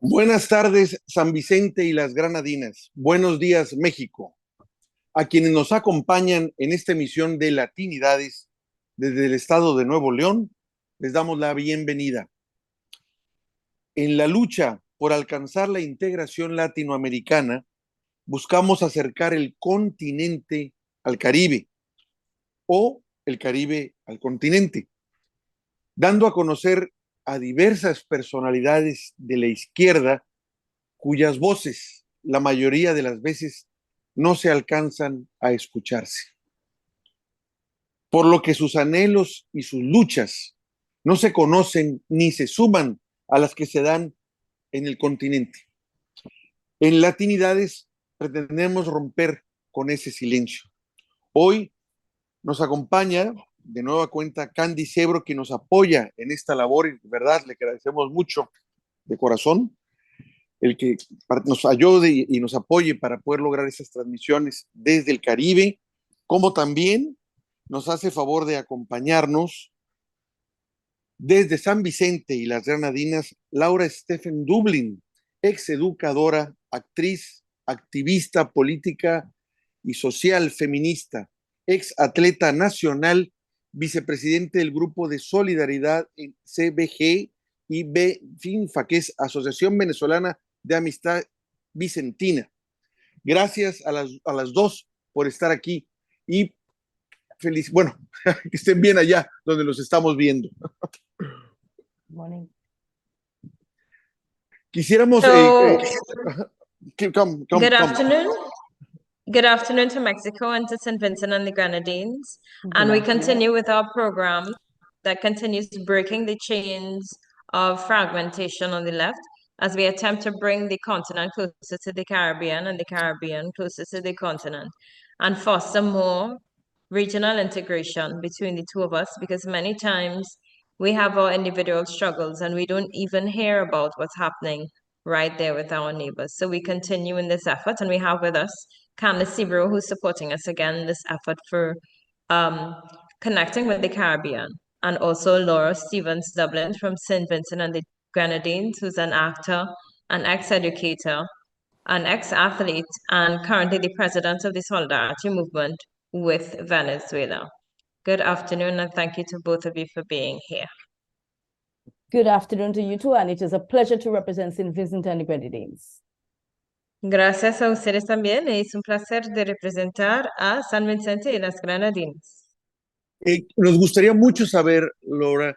Buenas tardes, San Vicente y las Granadinas. Buenos días, México. A quienes nos acompañan en esta emisión de Latinidades desde el estado de Nuevo León, les damos la bienvenida. En la lucha por alcanzar la integración latinoamericana, buscamos acercar el continente al Caribe o el Caribe al continente, dando a conocer a diversas personalidades de la izquierda cuyas voces la mayoría de las veces no se alcanzan a escucharse, por lo que sus anhelos y sus luchas no se conocen ni se suman a las que se dan en el continente. En Latinidades pretendemos romper con ese silencio. Hoy nos acompaña de nueva cuenta Candy Cebro, que nos apoya en esta labor y de verdad le agradecemos mucho de corazón el que nos ayude y nos apoye para poder lograr esas transmisiones desde el Caribe, como también nos hace favor de acompañarnos desde San Vicente y las Granadinas Laura Stephens-Dublin, ex educadora, actriz, activista política y social feminista, ex atleta nacional, vicepresidente del Grupo de Solidaridad en CBG y BFINFA, que es Asociación Venezolana de Amistad Vicentina. Gracias a las dos por estar aquí y feliz, bueno, que estén bien allá donde los estamos viendo. Morning. Quisiéramos... Good afternoon. Good afternoon to Mexico and to St. Vincent and the Grenadines. And we continue with our program that continues breaking the chains of fragmentation on the left as we attempt to bring the continent closer to the Caribbean and the Caribbean closer to the continent and foster more regional integration between the two of us, because many times we have our individual struggles and we don't even hear about what's happening right there with our neighbors. So we continue in this effort, and we have with us Candace Sebro, who's supporting us again in this effort for connecting with the Caribbean, and also Laura Stephens-Dublin from St. Vincent and the Grenadines, who's an actor, an ex-educator, an ex-athlete, and currently the president of the Solidarity Movement with Venezuela. Good afternoon, and thank you to both of you for being here. Good afternoon to you too, and it is a pleasure to represent St. Vincent and the Grenadines. Gracias a ustedes también, es un placer de representar a San Vicente y las Granadinas. Nos gustaría mucho saber, Laura,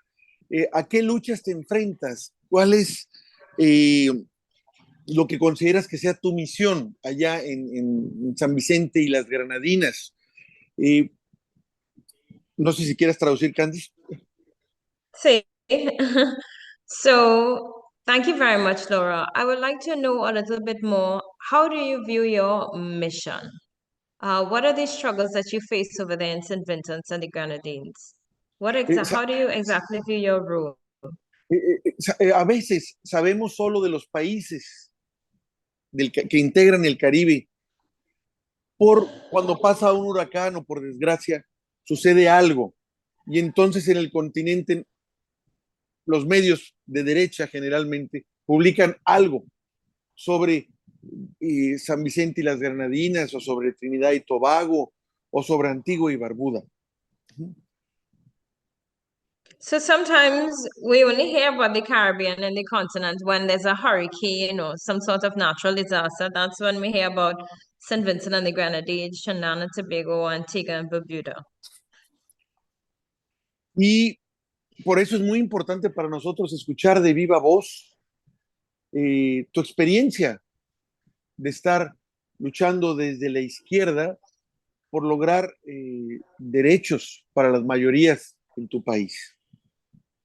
¿a qué luchas te enfrentas? ¿Cuál es lo que consideras que sea tu misión allá en San Vicente y las Granadinas? No sé si quieres traducir, Candice. Sí. So, thank you very much, Laura. I would like to know a little bit more. How do you view your mission? What are the struggles that you face over there in St. Vincent and the Grenadines? How do you exactly view your role? A veces sabemos solo de los países que integran el Caribe. Cuando pasa un huracán o por desgracia sucede algo. Y entonces en el continente los medios de derecha generalmente publican algo sobre San Vicente y las Granadinas, o sobre Trinidad y Tobago, o sobre Antigua y Barbuda. So sometimes we only hear about the Caribbean and the continent when there's a hurricane or some sort of natural disaster. That's when we hear about St. Vincent and the Grenadines, Trinidad and Tobago, Antigua and Barbuda. Y por eso es muy importante para nosotros escuchar de viva voz tu experiencia de estar luchando desde la izquierda por lograr derechos para las mayorías en tu país.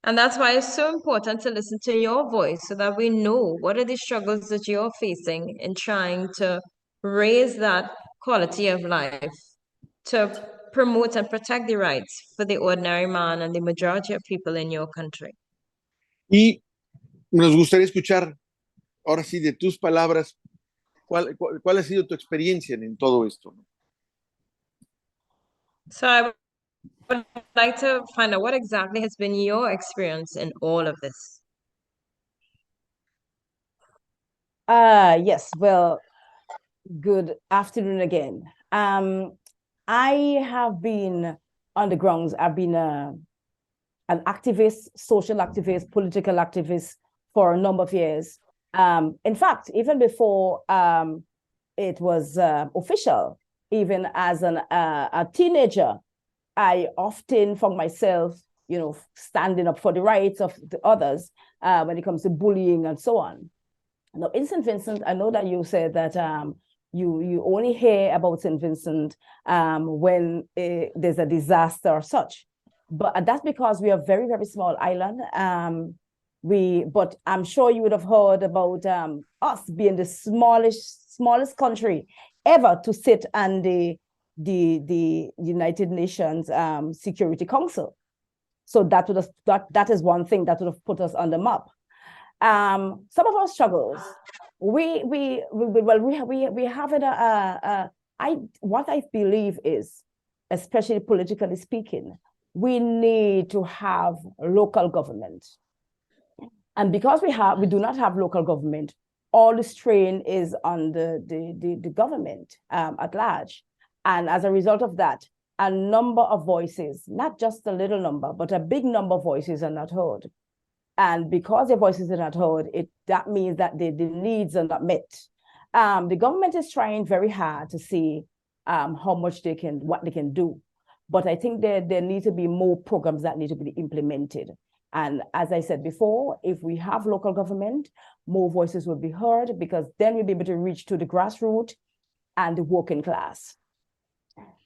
And that's why it's so important to listen to your voice so that we know what are the struggles that you're facing in trying to raise that quality of life, to promote and protect the rights for the ordinary man and the majority of people in your country. Y nos gustaría escuchar, ahora sí, de tus palabras, ¿cuál ha sido tu experiencia en todo esto? So I would like to find out what exactly has been your experience in all of this. Yes, well, good afternoon again. I have been on the grounds. I've been an activist, social activist, political activist for a number of years. In fact, even before it was official, even as a teenager, I often found myself, standing up for the rights of the others when it comes to bullying and so on. Now, in St. Vincent, I know that you said that you only hear about St. Vincent when there's a disaster or such. But that's because we are a very, very small island. But I'm sure you would have heard about us being the smallest country ever to sit on the United Nations Security Council. So that is one thing that would have put us on the map. Some of our struggles, we have it. What I believe is, especially politically speaking, we need to have local government, and because we do not have local government, all the strain is on the government at large, and as a result of that, a number of voices, not just a little number, but a big number of voices are not heard. And because their voices are not heard, that means that the needs are not met. The government is trying very hard to see how much what they can do. But I think there need to be more programs that need to be implemented. And as I said before, if we have local government, more voices will be heard, because then we'll be able to reach to the grassroots and the working class.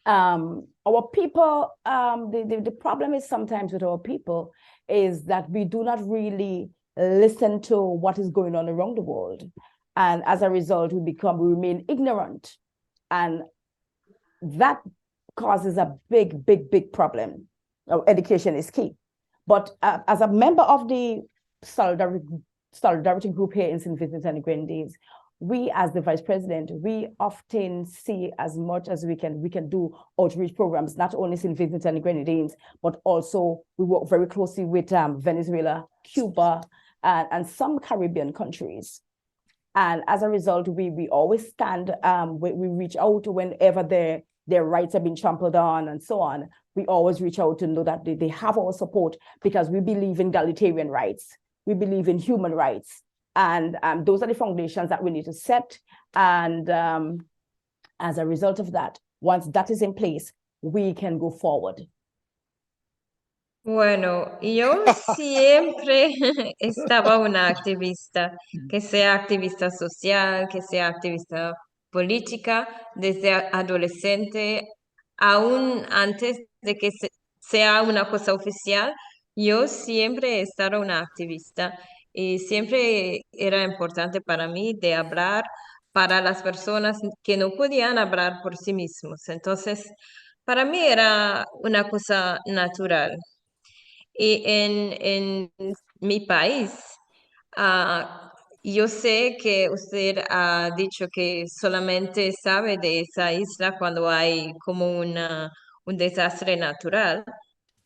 Our people, the problem is sometimes with our people is that we do not really listen to what is going on around the world. And as a result, we remain ignorant. And that causes a big, big, big problem. Education is key. But as a member of the solidarity group here in St. Vincent and the Grenadines, we, as the vice president, we often see as much as we can do outreach programs, not only St. Vincent and the Grenadines, but also we work very closely with Venezuela, Cuba, and some Caribbean countries. And as a result, we always stand, we reach out whenever their rights have been trampled on and so on. We always reach out to know that they have our support, because we believe in egalitarian rights. We believe in human rights. And those are the foundations that we need to set. And as a result of that, once that is in place, we can go forward. Bueno, yo siempre estaba una activista, que sea activista social, que sea activista política, desde adolescente, aún antes de que sea una cosa oficial, yo siempre he estado una activista y siempre era importante para mí de hablar para las personas que no podían hablar por sí mismos. Entonces, para mí era una cosa natural. Y en mi país, yo sé que usted ha dicho que solamente sabe de esa isla cuando hay como un desastre natural,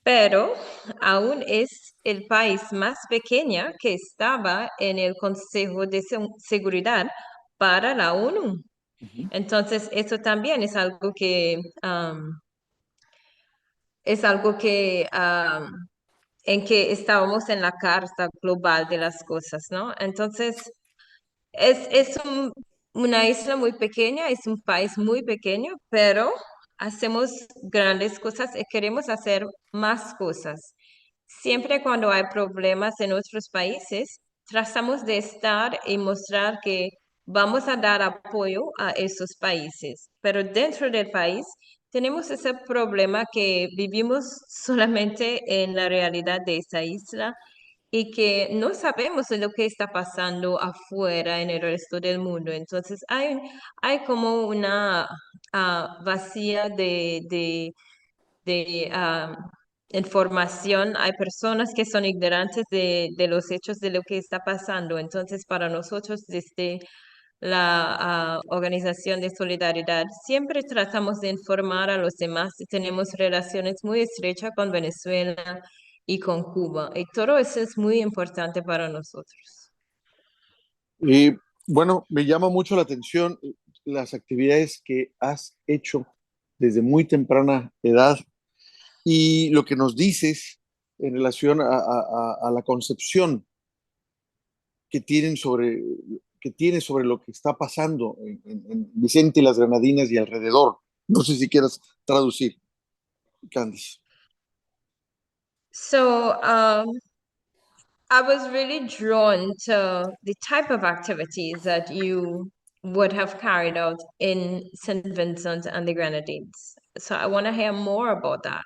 pero aún es el país más pequeño que estaba en el Consejo de Seguridad para la ONU. Entonces, eso también es algo que en que estábamos en la carta global de las cosas, ¿no? Entonces, es una isla muy pequeña, es un país muy pequeño, pero hacemos grandes cosas y queremos hacer más cosas. Siempre cuando hay problemas en otros países, tratamos de estar y mostrar que vamos a dar apoyo a esos países, pero dentro del país tenemos ese problema que vivimos solamente en la realidad de esa isla y que no sabemos de lo que está pasando afuera en el resto del mundo. Entonces hay como una vacía de información. Hay personas que son ignorantes de los hechos de lo que está pasando. Entonces, para nosotros, desde la Organización de Solidaridad, siempre tratamos de informar a los demás y tenemos relaciones muy estrechas con Venezuela y con Cuba. Y todo eso es muy importante para nosotros. Bueno, me llama mucho la atención las actividades que has hecho desde muy temprana edad y lo que nos dices en relación a la concepción que tienen sobre, que tienes sobre lo que está pasando en Vicente y las Granadinas y alrededor. No sé si quieras traducir, Candice. So, I was really drawn to the type of activities that you would have carried out in St. Vincent and the Grenadines. So I want to hear more about that.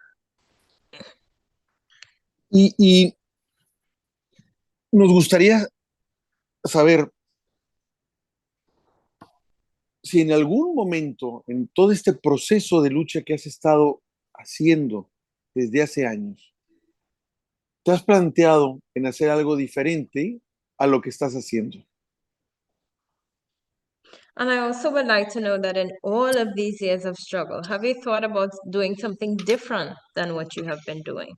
Y nos gustaría saber si en algún momento, en todo este proceso de lucha que has estado haciendo desde hace años, te has planteado en hacer algo diferente a lo que estás haciendo. And I also would like to know that in all of these years of struggle, have you thought about doing something different than what you have been doing?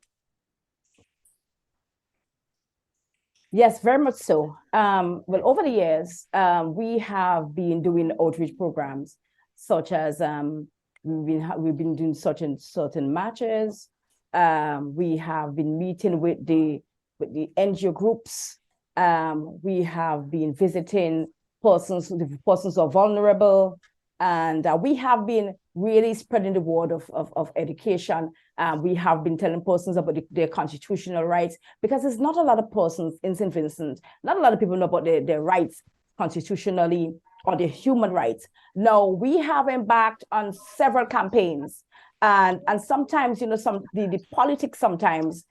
Yes, very much so. Well, over the years, we have been doing outreach programs, such as we've been doing certain matches. We have been meeting with the NGO groups. We have been visiting the persons who are vulnerable, and we have been really spreading the word of education. We have been telling persons about their constitutional rights, because there's not a lot of persons in St. Vincent, not a lot of people know about their rights constitutionally or their human rights. Now, we have embarked on several campaigns, and sometimes, the politics sometimes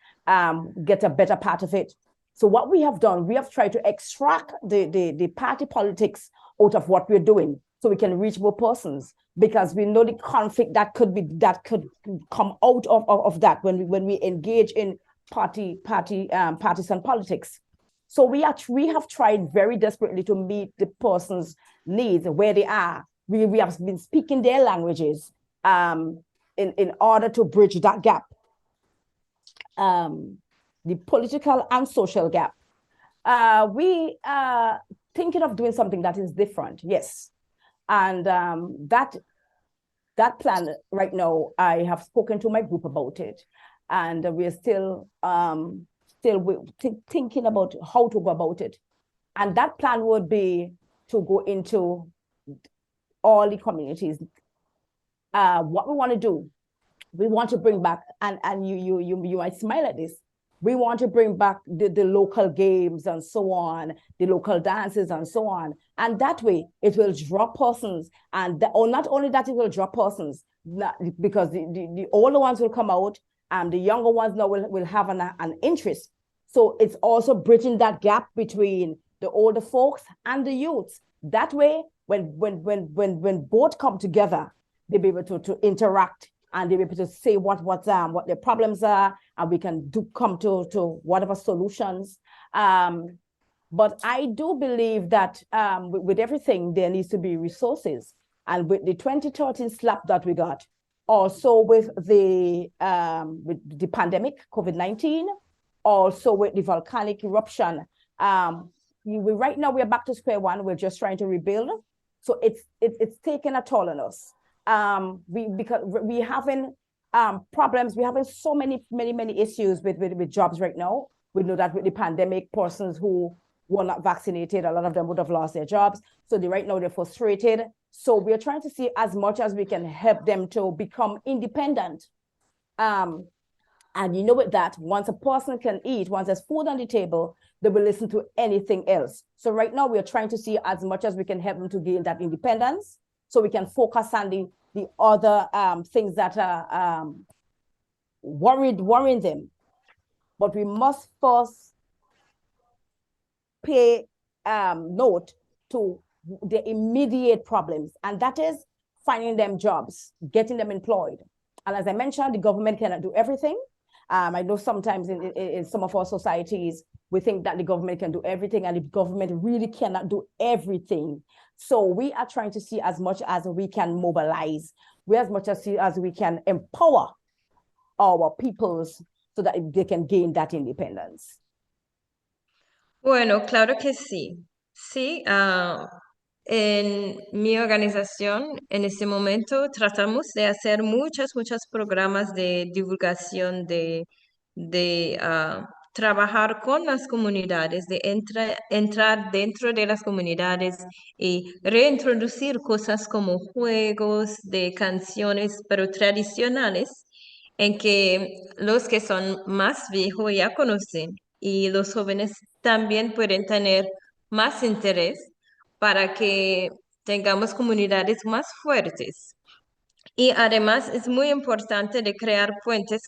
get a better part of it. So what we have done, we have tried to extract the party politics out of what we're doing, so we can reach more persons, because we know the conflict that could come out of that when we engage in partisan politics. So we have tried very desperately to meet the person's needs where they are. We have been speaking their languages in order to bridge that gap, the political and social gap. We are thinking of doing something that is different, yes. And that plan right now, I have spoken to my group about it, and we're still thinking about how to go about it. And that plan would be to go into all the communities. What we want to do, we want to bring back, and you might smile at this, we want to bring back the local games and so on, the local dances and so on. And that way, it will draw persons. Or not only that, it will draw persons, because the older ones will come out, and the younger ones now will have an interest. So it's also bridging that gap between the older folks and the youths. That way, when both come together, they'll be able to interact, and they'll be able to say what their problems are, and we can come to whatever solutions. But I do believe that with everything, there needs to be resources. And with the 2013 slap that we got, also with the pandemic, COVID-19, also with the volcanic eruption, right now we're back to square one. We're just trying to rebuild. So it's taken a toll on us. Because we having problems, we having so many issues with jobs right now. We know that with the pandemic, persons who were not vaccinated, a lot of them would have lost their jobs. So right now they're frustrated. So we're trying to see as much as we can help them to become independent. And with that, once a person can eat, once there's food on the table, they will listen to anything else. So right now we're trying to see as much as we can help them to gain that independence, so we can focus on the other things that are worrying them. But we must first pay note to the immediate problems, and that is finding them jobs, getting them employed. And as I mentioned, the government cannot do everything. I know sometimes in some of our societies, we think that the government can do everything, and the government really cannot do everything. So we are trying to see as much as we can mobilize, as much as we can empower our peoples so that they can gain that independence. Bueno, claro que sí. Sí, en mi organización, en este momento, tratamos de hacer muchos programas de divulgación, de trabajar con las comunidades, de entrar dentro de las comunidades y reintroducir cosas como juegos de canciones, pero tradicionales, en que los que son más viejos ya conocen y los jóvenes también pueden tener más interés para que tengamos comunidades más fuertes. Y además es muy importante de crear puentes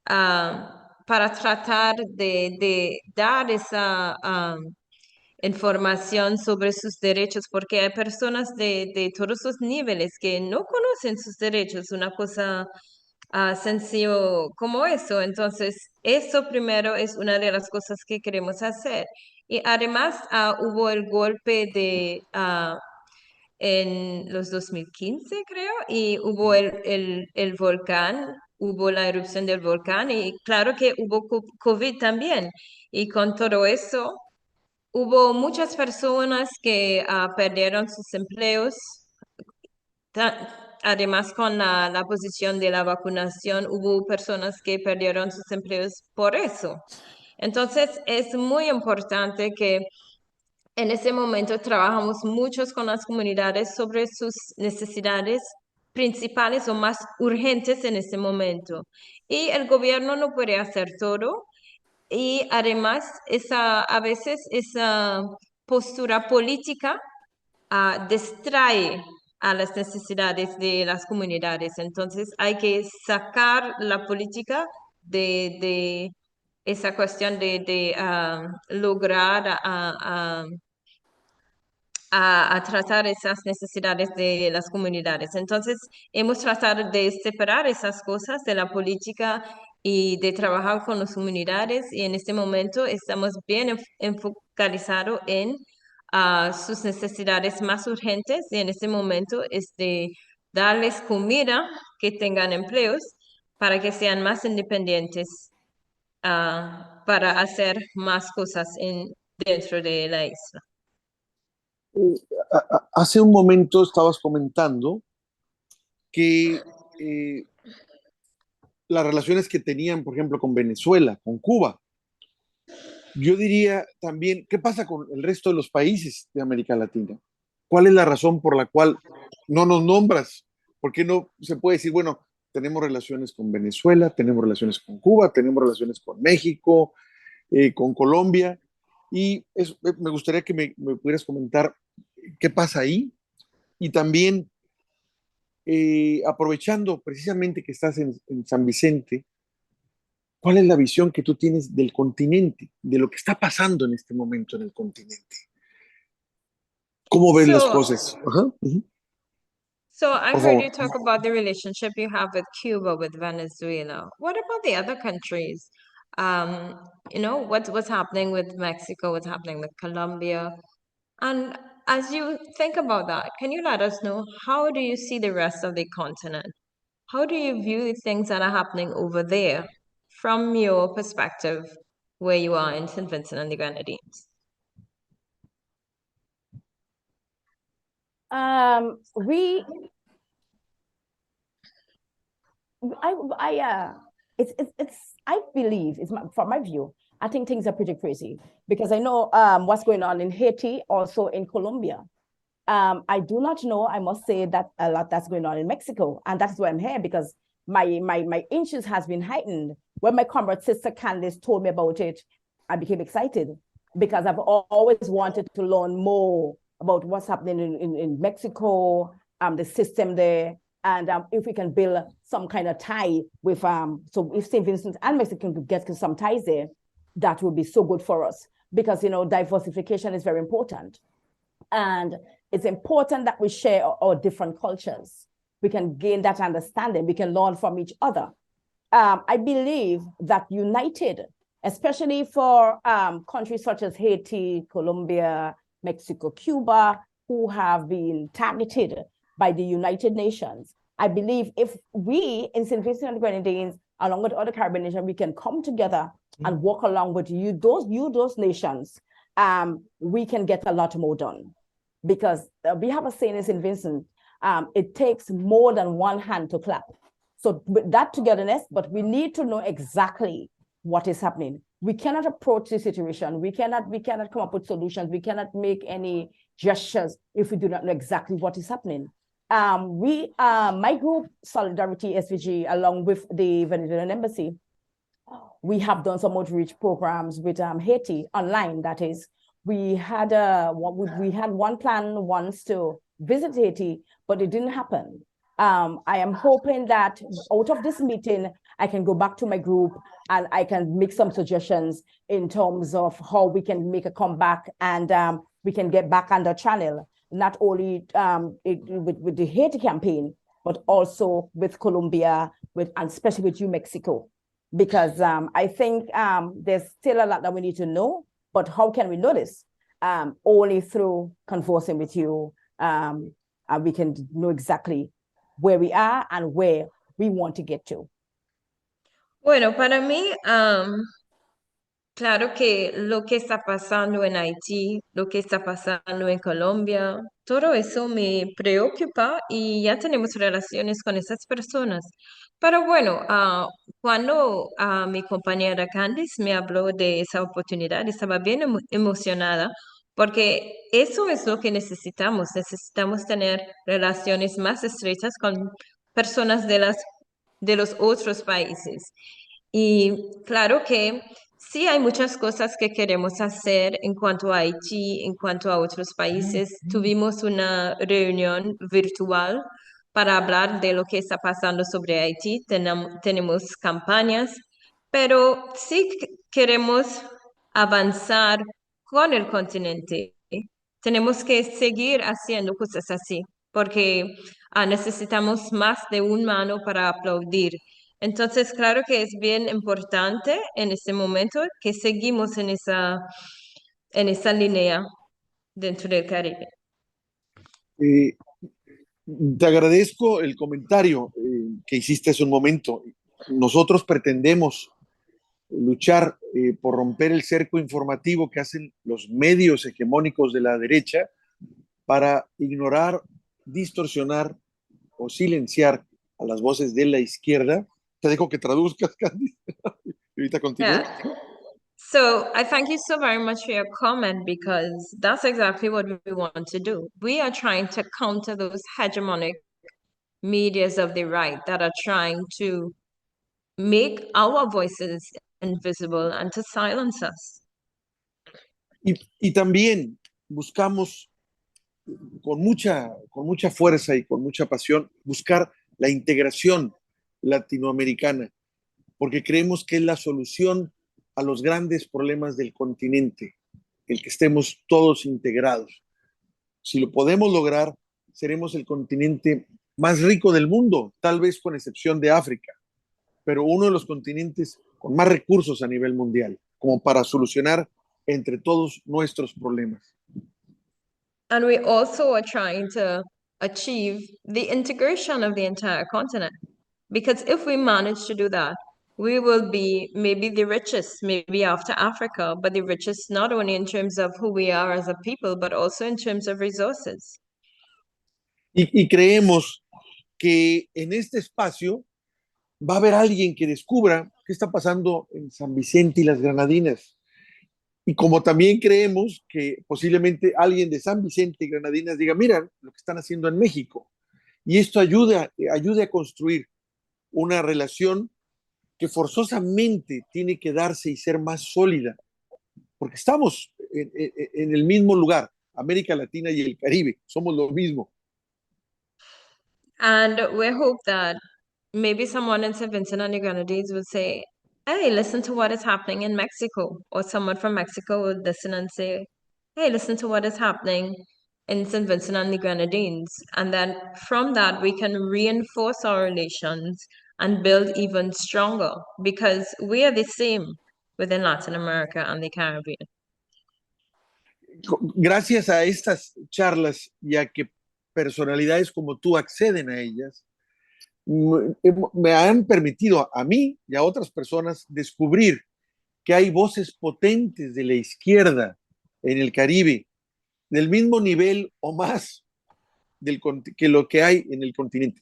para tratar de dar esa información sobre sus derechos, porque hay personas de todos los niveles que no conocen sus derechos, una cosa sencillo como eso. Entonces, eso primero es una de las cosas que queremos hacer. Y además hubo el golpe en los 2015, creo, y hubo el volcán, hubo la erupción del volcán y claro que hubo COVID también. Y con todo eso, hubo muchas personas que perdieron sus empleos. Además, con la posición de la vacunación, hubo personas que perdieron sus empleos por eso. Entonces, es muy importante que en ese momento trabajamos muchos con las comunidades sobre sus necesidades principales o más urgentes en ese momento. Y el gobierno no puede hacer todo. Y además, a veces esa postura política distrae a las necesidades de las comunidades. Entonces, hay que sacar la política de esa cuestión de lograr a tratar esas necesidades de las comunidades. Entonces, hemos tratado de separar esas cosas de la política y de trabajar con las comunidades y en este momento estamos bien enfocalizados en sus necesidades más urgentes y en este momento es de darles comida, que tengan empleos para que sean más independientes para hacer más cosas dentro de la isla. Hace un momento estabas comentando que las relaciones que tenían, por ejemplo, con Venezuela, con Cuba. Yo diría también, ¿qué pasa con el resto de los países de América Latina? ¿Cuál es la razón por la cual no nos nombras? ¿Por qué no se puede decir, bueno, tenemos relaciones con Venezuela, tenemos relaciones con Cuba, tenemos relaciones con México, con Colombia? Y me gustaría que me pudieras comentar qué pasa ahí. Y también, aprovechando precisamente que estás en San Vicente, ¿cuál es la visión que tú tienes del continente, de lo que está pasando en este momento en el continente? ¿Cómo ves las So, cosas? Ajá, so I por heard favor. you talk about the relationship you have with Cuba, with Venezuela. What about the other countries? What's happening with Mexico, what's happening with Colombia? And as you think about that, can you let us know how do you see the rest of the continent? How do you view things that are happening over there from your perspective where you are in St. Vincent and the Grenadines? We I believe from my view, I think things are pretty crazy because I know what's going on in Haiti, also in Colombia. I do not know, I must say, that a lot that's going on in Mexico, and that's why I'm here, because my interest has been heightened. When my comrade sister Candice told me about it, I became excited because I've always wanted to learn more about what's happening in Mexico, the system there, and if we can build some kind of tie with, so if St. Vincent and Mexico could get some ties there, that would be so good for us, because, diversification is very important. And it's important that we share our different cultures. We can gain that understanding. We can learn from each other. I believe that united, especially for countries such as Haiti, Colombia, Mexico, Cuba, who have been targeted by the United Nations, I believe if we in St. Vincent and the Grenadines, along with other Caribbean nations, we can come together and work along with those nations we can get a lot more done. Because we have a saying in St. Vincent, it takes more than one hand to clap. So with that togetherness, but we need to know exactly what is happening. We cannot approach the situation. We cannot come up with solutions. We cannot make any gestures if we do not know exactly what is happening. My group, Solidarity SVG, along with the Venezuelan Embassy, we have done some outreach programs with Haiti online, that is. We had one plan once to visit Haiti, but it didn't happen. I am hoping that out of this meeting, I can go back to my group and I can make some suggestions in terms of how we can make a comeback and we can get back on the channel, not only with the Haiti campaign, but also with Colombia, and especially with New Mexico. Because I think there's still a lot that we need to know. But how can we know this? Only through conversing with you, and we can know exactly where we are and where we want to get to. Bueno, para mí, claro que lo que está pasando en Haití, lo que está pasando en Colombia, todo eso me preocupa y ya tenemos relaciones con esas personas. Pero bueno, cuando mi compañera Candice me habló de esa oportunidad, estaba bien emocionada porque eso es lo que necesitamos. Necesitamos tener relaciones más estrechas con personas de los otros países. Y claro que sí hay muchas cosas que queremos hacer en cuanto a Haití, en cuanto a otros países. Tuvimos una reunión virtual para hablar de lo que está pasando sobre Haití. Tenemos campañas, pero sí queremos avanzar con el continente. Tenemos que seguir haciendo cosas así, porque necesitamos más de una mano para aplaudir. Entonces, claro que es bien importante en este momento que seguimos en esa línea dentro del Caribe. Te agradezco el comentario que hiciste hace un momento. Nosotros pretendemos luchar por romper el cerco informativo que hacen los medios hegemónicos de la derecha para ignorar, distorsionar o silenciar a las voces de la izquierda. Te dejo que traduzcas, Candy. Ahorita continúo. Yeah. So I thank you so very much for your comment because that's exactly what we want to do. We are trying to counter those hegemonic medias of the right that are trying to make our voices invisible and to silence us. Y también buscamos con mucha fuerza y con mucha pasión buscar la integración latinoamericana, porque creemos que es la solución a los grandes problemas del continente, el que estemos todos integrados. Si lo podemos lograr, seremos el continente más rico del mundo, tal vez con excepción de África, pero uno de los continentes con más recursos a nivel mundial, como para solucionar entre todos nuestros problemas. And we also are trying to achieve the integration of the entire continent. Because if we manage to do that, we will be maybe the richest, maybe after Africa, but the richest not only in terms of who we are as a people, but also in terms of resources. Y creemos que en este espacio va a haber alguien que descubra qué está pasando en San Vicente y las Granadinas. Y como también creemos que posiblemente alguien de San Vicente y Granadinas diga, mira lo que están haciendo en México. Y esto ayude a construir una relación que forzosamente tiene que darse y ser más sólida, porque estamos en el mismo lugar, América Latina y el Caribe, somos lo mismo. And we hope that maybe someone in St. Vincent and the Grenadines would say, hey, listen to what is happening in Mexico. Or someone from Mexico would listen and say, hey, listen to what is happening in St. Vincent and the Grenadines. And then from that, we can reinforce our relations and build even stronger because we are the same within Latin America and the Caribbean. Gracias a estas charlas y a que personalidades como tú acceden a ellas, me han permitido a mí y a otras personas descubrir que hay voces potentes de la izquierda en el Caribe, del mismo nivel o más que lo que hay en el continente.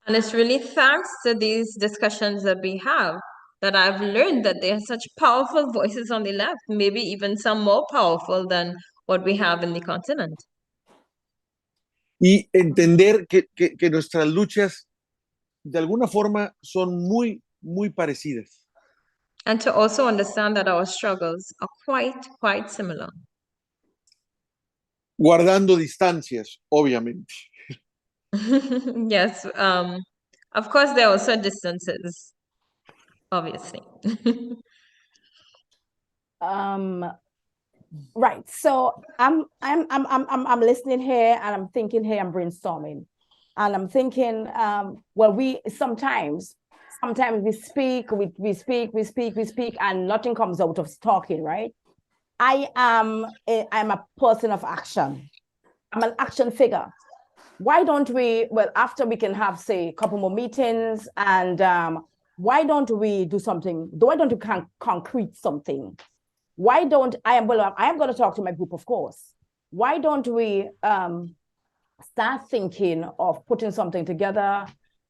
And it's really thanks to these discussions that we have that I've learned that there are such powerful voices on the left, maybe even some more powerful than what we have in the continent. Y entender que nuestras luchas de alguna forma son muy, muy parecidas. And to also understand that our struggles are quite similar. Guardando distancias, obviamente. Yes, of course there are also distances, obviously. Right. So I'm listening here and I'm thinking here, I'm brainstorming. And I'm thinking, well, we sometimes we speak, and nothing comes out of talking, right? I'm a person of action. I'm an action figure. Why don't we, well, after we can have, say, a couple more meetings, and why don't we do something? Why don't we concrete something? Why don't I am going to talk to my group, of course. Why don't we start thinking of putting something together,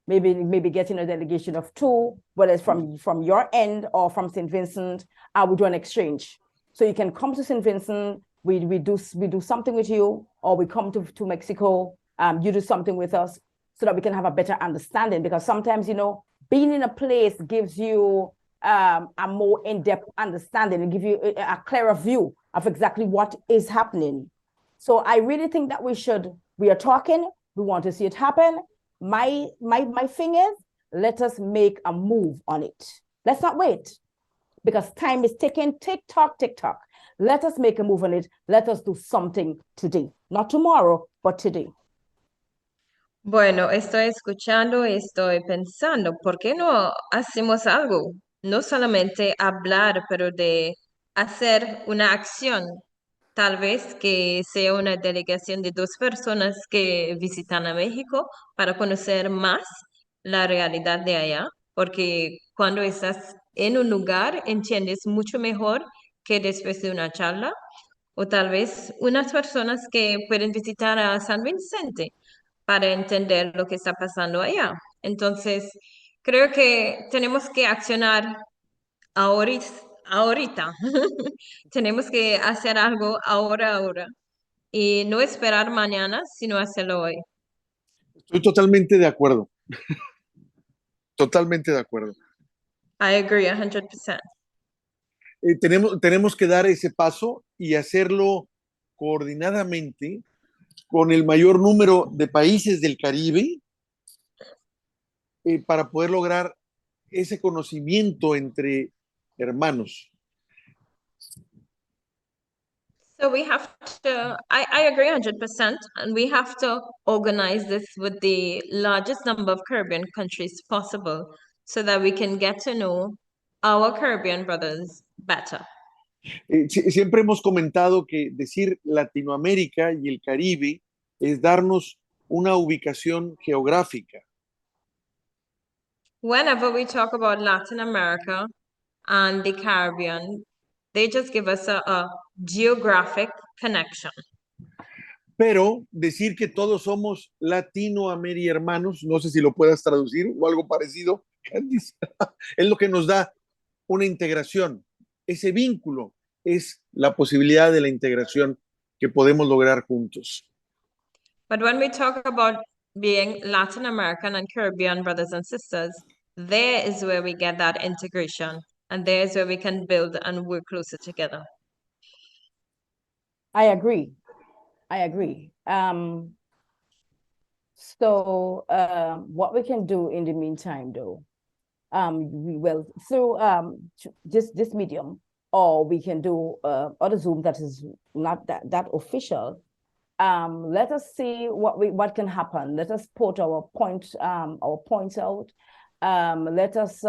maybe getting a delegation of 2, whether it's from your end or from St. Vincent, we do an exchange. So you can come to St. Vincent, we do something with you, or we come to Mexico, you do something with us, so that we can have a better understanding. Because sometimes, being in a place gives you a more in-depth understanding and give you a clearer view of exactly what is happening. So I really think that we are talking, we want to see it happen. My thing is, let us make a move on it. Let's not wait, because time is ticking, tick-tock, tick-tock. Let us make a move on it. Let us do something today. Not tomorrow, but today. Bueno, estoy escuchando, estoy pensando, ¿por qué no hacemos algo? No solamente hablar, pero de hacer una acción. Tal vez que sea una delegación de 2 personas que visitan a México para conocer más la realidad de allá, porque cuando estás en un lugar entiendes mucho mejor que después de una charla, o tal vez unas personas que pueden visitar a San Vicente para entender lo que está pasando allá. Entonces, creo que tenemos que accionar ahorita. Tenemos que hacer algo ahora. Y no esperar mañana, sino hacerlo hoy. Estoy totalmente de acuerdo. Totalmente de acuerdo. I agree 100%. Tenemos que dar ese paso y hacerlo coordinadamente con el mayor número de países del Caribe para poder lograr ese conocimiento entre hermanos. So we have to, I agree 100%, and we have to organize this with the largest number of Caribbean countries possible so that we can get to know our Caribbean brothers better. Siempre hemos comentado que decir Latinoamérica y el Caribe es darnos una ubicación geográfica. Whenever we talk about Latin America and the Caribbean, they just give us a geographic connection. Pero decir que todos somos Latinoamérica hermanos, no sé si lo puedas traducir o algo parecido, Candice, es lo que nos da una integración. Ese vínculo es la posibilidad de la integración que podemos lograr juntos. But when we talk about being Latin American and Caribbean brothers and sisters, there is where we get that integration, and there is where we can build and work closer together. I agree. So what we can do in the meantime, though, we will through this medium, or we can do other Zoom that is not that official. Let us see what can happen. Let us put our points out. Let us.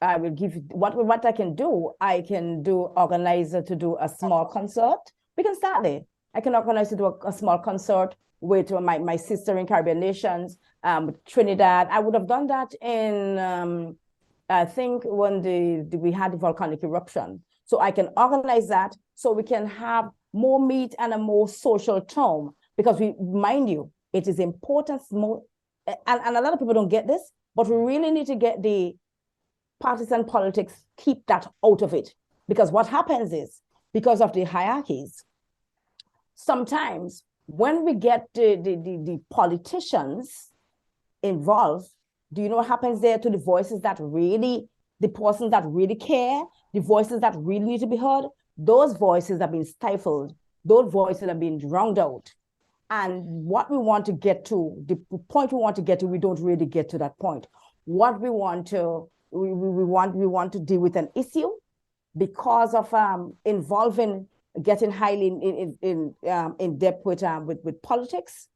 I will give what I can do. I can organize to do a small concert. We can start there. I can organize to do a small concert with my sister in Caribbean nations, Trinidad. I would have done that in, I think when we had the volcanic eruption. So I can organize that so we can have more meat and a more social tone, because we, mind you, it is important more, and a lot of people don't get this, but we really need to get the partisan politics, keep that out of it. Because what happens is, because of the hierarchies, sometimes when we get the politicians involved, do you know what happens there to the voices that really, the persons that really care, the voices that really need to be heard? Those voices have been stifled. Those voices have been drowned out. And what we want to get to, the point we want to get to, we don't really get to that point. What we want to, we want to deal with an issue because of involving, getting highly in depth with politics.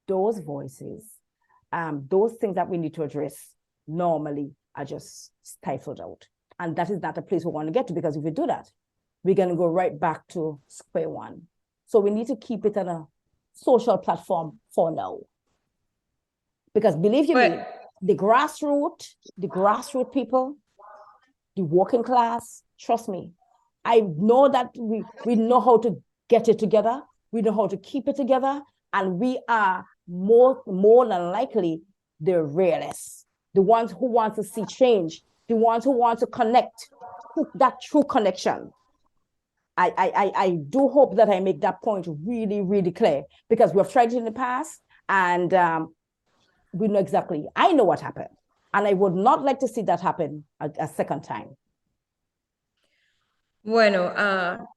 Those voices, those things that we need to address normally are just stifled out. And that is not a place we want to get to, because if we do that, we're going to go right back to square one. So we need to keep it on a social platform for now. Because believe you me, the grassroots people, the working class, trust me, I know that we know how to get it together. We know how to keep it together. And we are more than likely the realists, the ones who want to see change, the ones who want to connect, that true connection. I do hope that I make that point really, really clear, because we've tried it in the past and we know exactly, I know what happened. And I would not like to see that happen a second time. Bueno,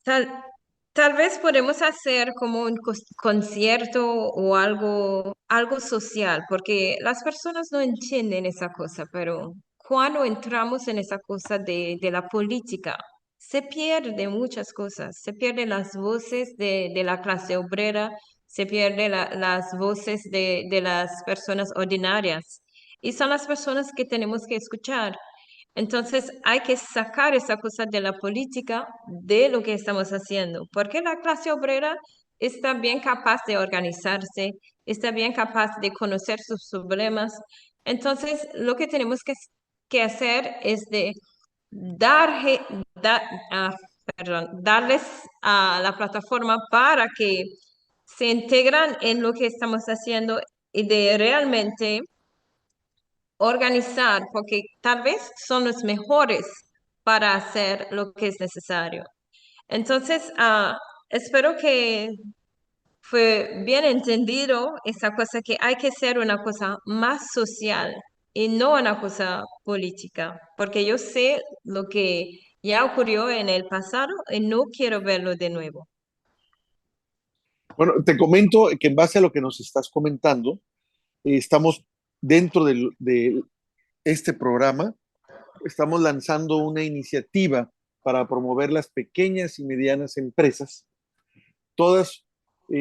tal vez podemos hacer como un concierto o algo social, porque las personas no entienden esa cosa, pero cuando entramos en esa cosa de la política, se pierde muchas cosas, se pierden las voces de la clase obrera, se pierden las voces de las personas ordinarias, y son las personas que tenemos que escuchar. Entonces hay que sacar esa cosa de la política de lo que estamos haciendo, porque la clase obrera está bien capaz de organizarse, está bien capaz de conocer sus problemas. Entonces lo que tenemos que hacer es de darles a la plataforma para que se integran en lo que estamos haciendo y de realmente organizar, porque tal vez son los mejores para hacer lo que es necesario. Entonces, espero que fue bien entendido esa cosa, que hay que ser una cosa más social y no una cosa política, porque yo sé lo que ya ocurrió en el pasado y no quiero verlo de nuevo. Bueno, te comento que en base a lo que nos estás comentando, estamos dentro de este programa, estamos lanzando una iniciativa para promover las pequeñas y medianas empresas, todas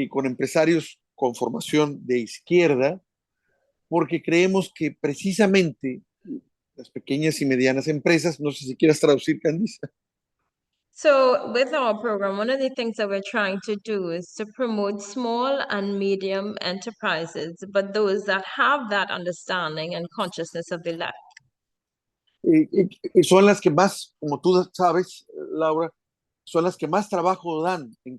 con empresarios con formación de izquierda, porque creemos que precisamente las pequeñas y medianas empresas, no sé si quieras traducir, Candice. So with our program, one of the things that we're trying to do is to promote small and medium enterprises, but those that have that understanding and consciousness of the left. Son las que más, como tú sabes, Laura, son las que más trabajo dan en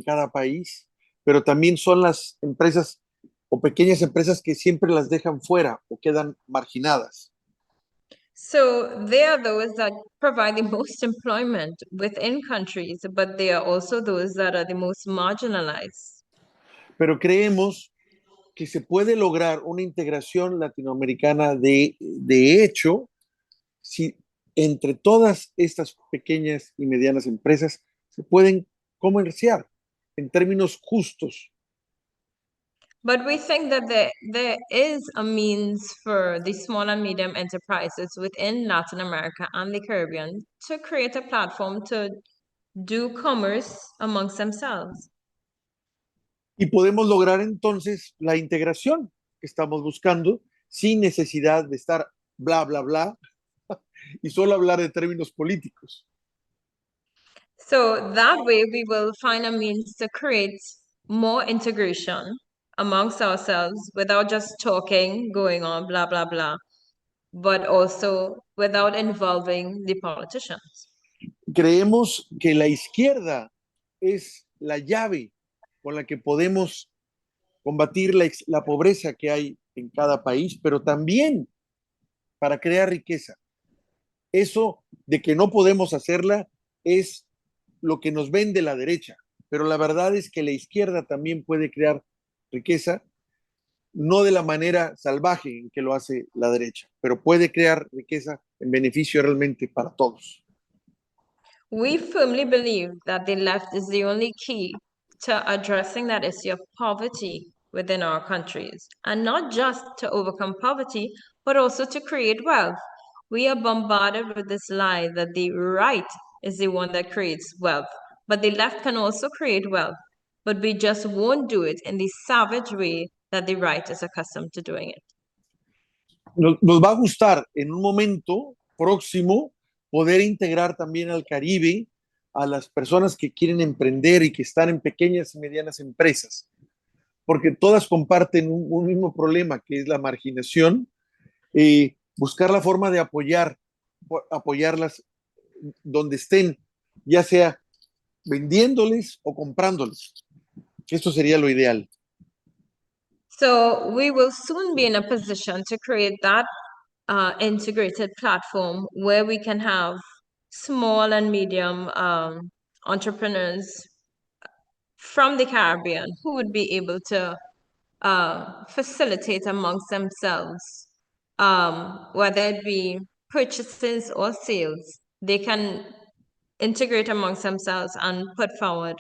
cada país, pero también son las empresas o pequeñas empresas que siempre las dejan fuera o quedan marginadas. So they are those that provide the most employment within countries, but they are also those that are the most marginalized. Pero creemos que se puede lograr una integración latinoamericana de hecho, si entre todas estas pequeñas y medianas empresas se pueden comerciar en términos justos. But we think that there is a means for the small and medium enterprises within Latin America and the Caribbean to create a platform to do commerce amongst themselves. Y podemos lograr entonces la integración que estamos buscando sin necesidad de estar bla, bla, bla y solo hablar de términos políticos. So that way we will find a means to create more integration amongst ourselves without just talking, going on, blah, blah, blah, but also without involving the politicians. creemos que la izquierda es la llave con la que podemos combatir la pobreza que hay en cada país, pero también para crear riqueza. Eso de que no podemos hacerla es lo que nos vende la derecha, pero la verdad es que la izquierda también puede crear riqueza, no de la manera salvaje en que lo hace la derecha, pero puede crear riqueza en beneficio realmente para todos. We firmly believe that the left is the only key to addressing that issue of poverty within our countries, and not just to overcome poverty, but also to create wealth. We are bombarded with this lie that the right is the one that creates wealth, but the left can also create wealth, but we just won't do it in the savage way that the right is accustomed to doing it. Nos va a gustar en un momento próximo poder integrar también al Caribe a las personas que quieren emprender y que están en pequeñas y medianas empresas, porque todas comparten un mismo problema, que es la marginación, buscar la forma de apoyarlas donde estén, ya sea vendiéndoles o comprándoles. Esto sería lo ideal. So we will soon be in a position to create that integrated platform where we can have small and medium entrepreneurs from the Caribbean who would be able to facilitate amongst themselves, whether it be purchases or sales. They can integrate amongst themselves and put forward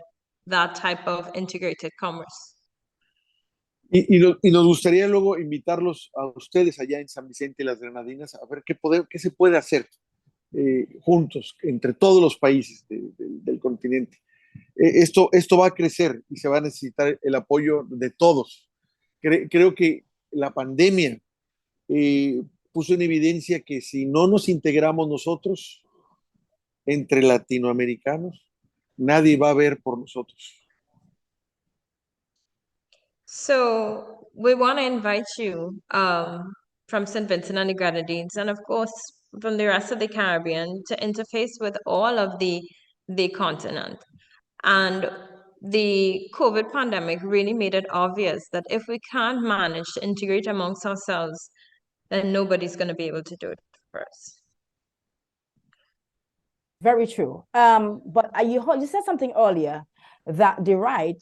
that type of integrated commerce. Y nos gustaría luego invitarlos a ustedes allá en San Vicente y las Granadinas a ver qué se puede hacer juntos entre todos los países del continente. Esto va a crecer y se va a necesitar el apoyo de todos. Creo que la pandemia puso en evidencia que si no nos integramos nosotros entre latinoamericanos, nadie va a ver por nosotros. So we want to invite you from St. Vincent and the Grenadines, and of course from the rest of the Caribbean, to interface with all of the continent. And the COVID pandemic really made it obvious that if we can't manage to integrate amongst ourselves, then nobody's going to be able to do it for us. Very true. But you said something earlier that the right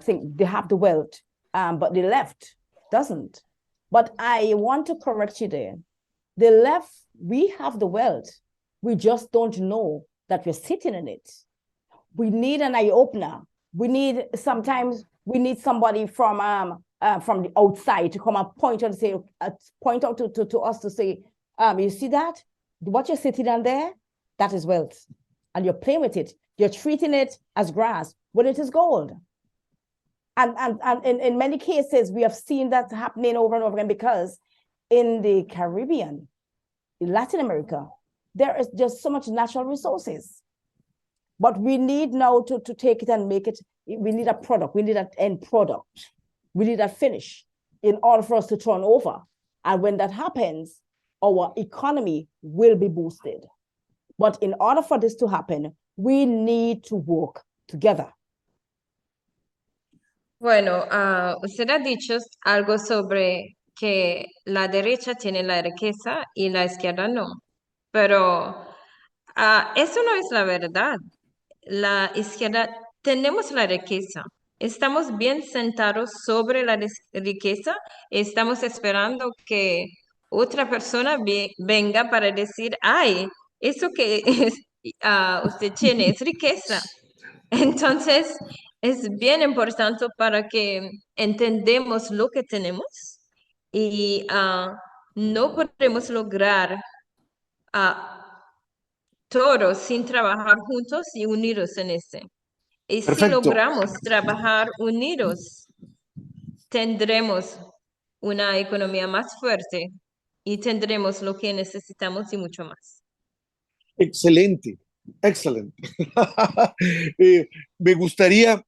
think they have the wealth, but the left doesn't. But I want to correct you there. The left, we have the wealth. We just don't know that we're sitting in it. We need an eye-opener. Sometimes we need somebody from the outside to come and point out to us to say, you see that? What you're sitting on there, that is wealth. And you're playing with it. You're treating it as grass when it is gold. And in many cases, we have seen that happening over and over again, because in the Caribbean, in Latin America, there is just so much natural resources. But we need now to take it and make it, we need a product, we need an end product, we need a finish in order for us to turn over. And when that happens, our economy will be boosted. But in order for this to happen, we need to work together. Bueno, usted ha dicho algo sobre que la derecha tiene la riqueza y la izquierda no, pero eso no es la verdad. La izquierda tenemos la riqueza, estamos bien sentados sobre la riqueza, estamos esperando que otra persona venga para decir, ay, eso que usted tiene es riqueza. Entonces, es bien importante para que entendamos lo que tenemos y no podemos lograr todo sin trabajar juntos y unidos en ese. Y si logramos trabajar unidos, tendremos una economía más fuerte y tendremos lo que necesitamos y mucho más. Excelente, excelente. Me gustaría,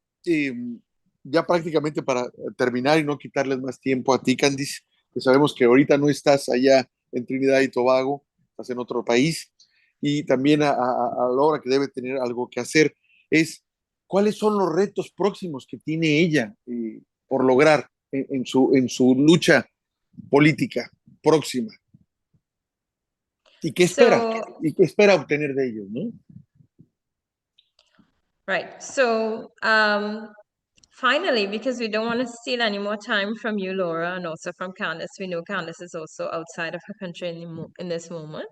ya prácticamente para terminar y no quitarles más tiempo a ti, Candice, que sabemos que ahorita no estás allá en Trinidad y Tobago, estás en otro país, y también a Laura, que debe tener algo que hacer, es cuáles son los retos próximos que tiene ella por lograr en su lucha política próxima. ¿Y qué espera? ¿Y qué espera obtener de ellos, no? Right. So, finally, because we don't want to steal any more time from you, Laura, and also from Candace, we know Candace is also outside of her country in this moment.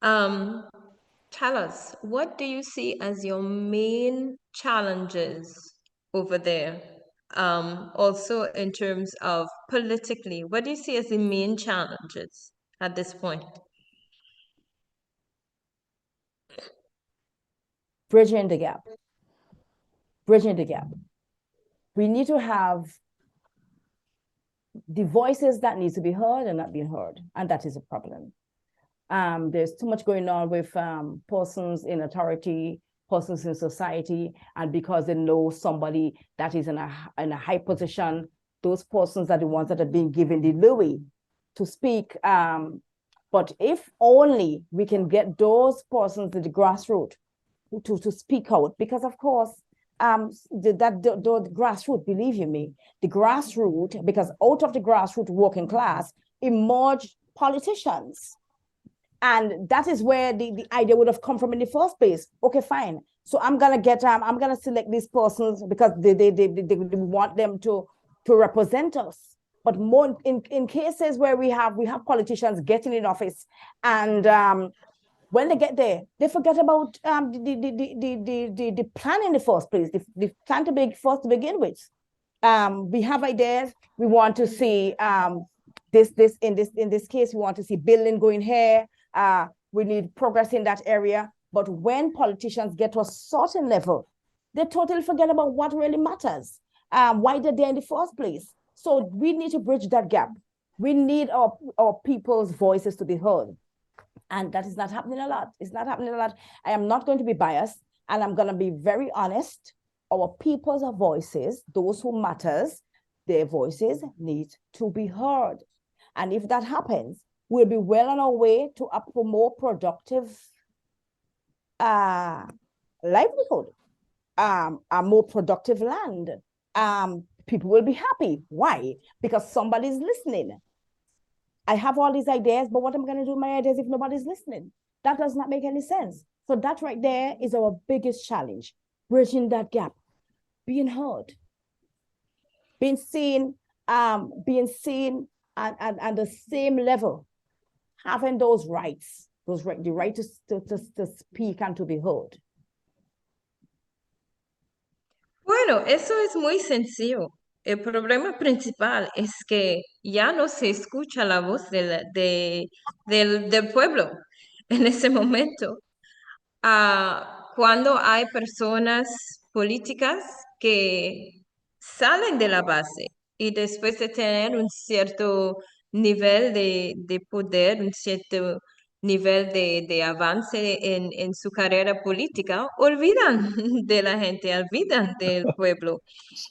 Tell us, what do you see as your main challenges over there? Also in terms of politically, what do you see as the main challenges at this point? Bridging the gap. Bridging the gap. We need to have the voices that need to be heard and not being heard, and that is a problem. There's too much going on with persons in authority, persons in society, and because they know somebody that is in a high position, those persons are the ones that are being given the leeway to speak. But if only we can get those persons at the grassroots to speak out, because of course, the grassroots, believe you me, the grassroots, because out of the grassroots working class emerged politicians. And that is where the idea would have come from in the first place. Okay, fine. So I'm gonna select these persons because they want them to represent us. But more in cases where we have politicians getting in office, and when they get there, they forget about the plan in the first place. The plan to begin with. We have ideas. We want to see in this case. We want to see building going here. We need progress in that area. But when politicians get to a certain level, they totally forget about what really matters, why they're there in the first place. So we need to bridge that gap. We need our people's voices to be heard. And that is not happening a lot. It's not happening a lot. I am not going to be biased, and I'm going to be very honest. Our people's voices, those who matters, their voices need to be heard. And if that happens, we'll be well on our way to a more productive livelihood, a more productive land. People will be happy. Why? Because somebody's listening. I have all these ideas, but what am I going to do with my ideas if nobody's listening? That does not make any sense. So that right there is our biggest challenge, bridging that gap, being heard, being seen at the same level, having those rights, the right to speak and to be heard. Bueno, eso es muy sencillo. El problema principal es que ya no se escucha la voz del pueblo en ese momento. Cuando hay personas políticas que salen de la base y después de tener un cierto nivel de poder, un cierto nivel de avance en su carrera política, olvidan de la gente, olvidan del pueblo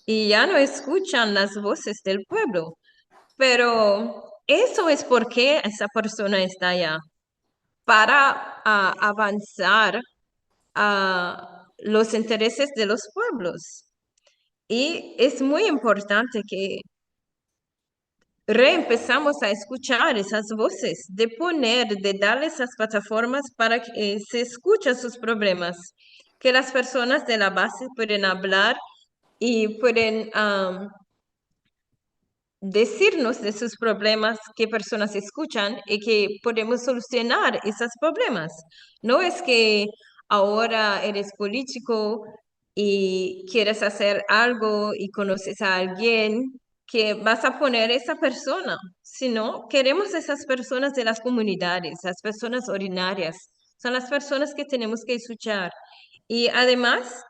y ya no escuchan las voces del pueblo. Pero eso es porque esa persona está allá, para avanzar a los intereses de los pueblos. Y es muy importante que reempezamos a escuchar esas voces, de darles esas plataformas para que se escuchen sus problemas, que las personas de la base pueden hablar y pueden decirnos de sus problemas, qué personas escuchan y que podemos solucionar esos problemas. No es que ahora eres político y quieres hacer algo y conoces a alguien que vas a poner esa persona, sino queremos esas personas de las comunidades, las personas ordinarias, son las personas que tenemos que escuchar. Y además,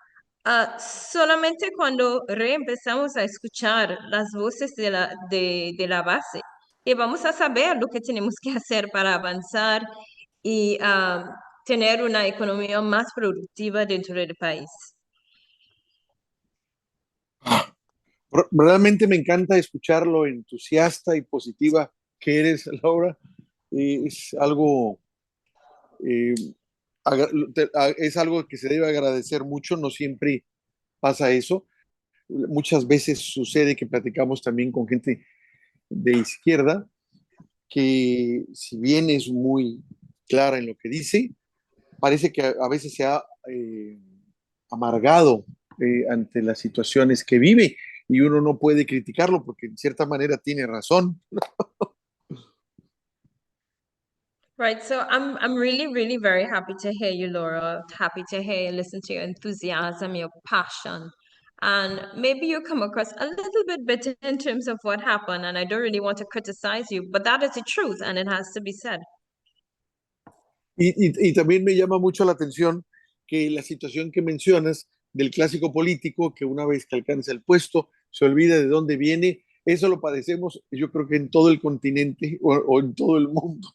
solamente cuando reempezamos a escuchar las voces de la base, que vamos a saber lo que tenemos que hacer para avanzar y tener una economía más productiva dentro del país. Realmente me encanta escuchar lo entusiasta y positiva que eres, Laura. Es algo Es algo que se debe agradecer mucho, no siempre pasa eso. Muchas veces sucede que platicamos también con gente de izquierda que, si bien es muy clara en lo que dice, parece que a veces se ha amargado ante las situaciones que vive, y uno no puede criticarlo porque en cierta manera tiene razón. Right. So I'm really, really very happy to hear you, Laura. Happy to hear you, listen to your enthusiasm, your passion. And maybe you come across a little bit bitter in terms of what happened, and I don't really want to criticize you, but that is the truth, and it has to be said. Y también me llama mucho la atención que la situación que mencionas del clásico político que una vez que alcanza el puesto se olvida de dónde viene. Eso lo padecemos, yo creo que en todo el continente o en todo el mundo.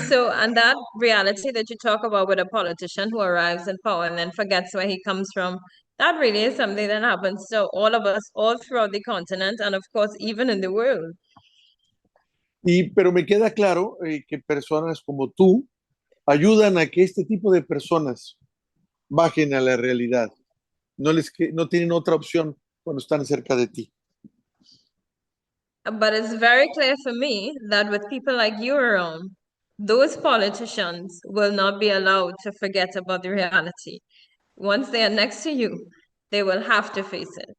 So, and that reality that you talk about with a politician who arrives in power and then forgets where he comes from, that really is something that happens to all of us all throughout the continent and of course even in the world. Pero me queda claro que personas como tú ayudan a que este tipo de personas bajen a la realidad. No tienen otra opción cuando están cerca de ti. But it's very clear for me that with people like you around, those politicians will not be allowed to forget about the reality. Once they are next to you, they will have to face it.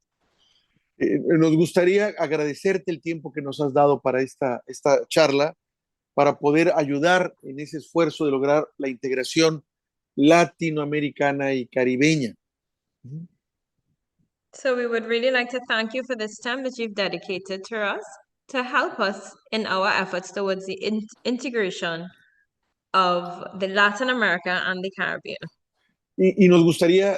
Nos gustaría agradecerte el tiempo que nos has dado para esta charla, para poder ayudar en ese esfuerzo de lograr la integración latinoamericana y caribeña. So we would really like to thank you for this time that you've dedicated to us to help us in our efforts towards the integration of the Latin America and the Caribbean. Y nos gustaría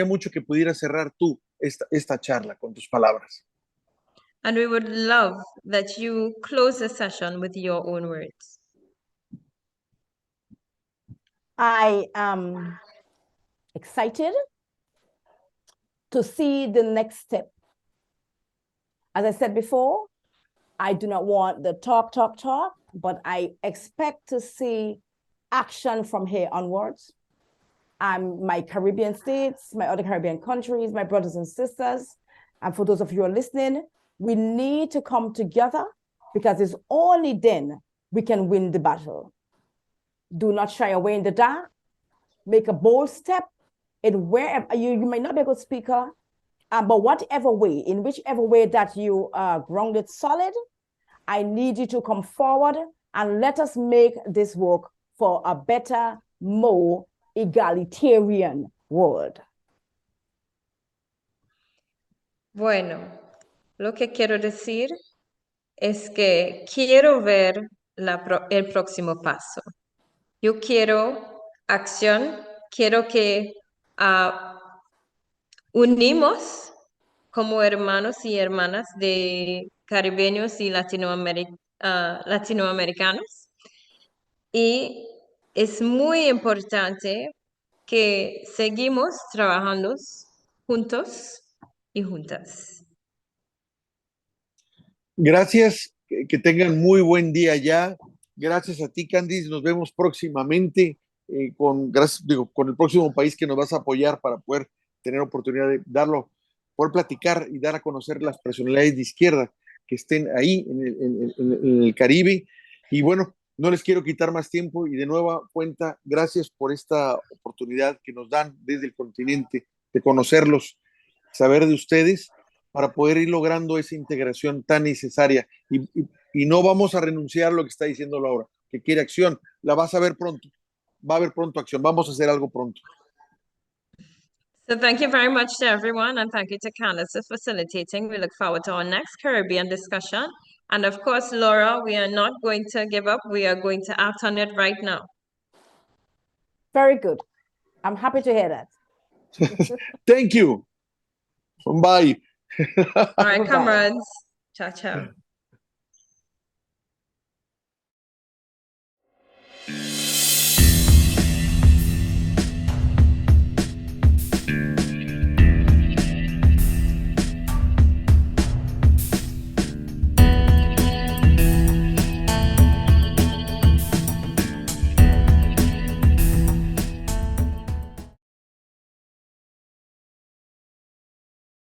mucho que pudieras cerrar tú esta charla con tus palabras. And we would love that you close the session with your own words. I am excited to see the next step. As I said before, I do not want the talk, but I expect to see action from here onwards. My Caribbean states, my other Caribbean countries, my brothers and sisters, and for those of you who are listening, we need to come together because it's only then we can win the battle. Do not shy away in the dark. Make a bold step in wherever you might not be a good speaker, but whatever way, in whichever way that you are grounded solid, I need you to come forward and let us make this work for a better, more egalitarian world. Bueno, lo que quiero decir es que quiero ver el próximo paso. Yo quiero acción, quiero que unimos como hermanos y hermanas de caribeños y latinoamericanos. Y es muy importante que seguimos trabajando juntos y juntas. Gracias, que tengan muy buen día ya. Gracias a ti, Candice. Nos vemos próximamente con el próximo país que nos vas a apoyar para poder tener oportunidad de poder platicar y dar a conocer las personalidades de izquierda que estén ahí en el Caribe. Y bueno, no les quiero quitar más tiempo y de nueva cuenta, gracias por esta oportunidad que nos dan desde el continente de conocerlos, saber de ustedes, para poder ir logrando esa integración tan necesaria. Y no vamos a renunciar a lo que está diciendo Laura, que quiere acción. La vas a ver pronto. Va a haber pronto acción. Vamos a hacer algo pronto. So thank you very much to everyone, and thank you to Candace for facilitating. We look forward to our next Caribbean discussion. And of course, Laura, we are not going to give up. We are going to act on it right now. Very good. I'm happy to hear that. Thank you. Bye. All right, comrades. Ciao, ciao.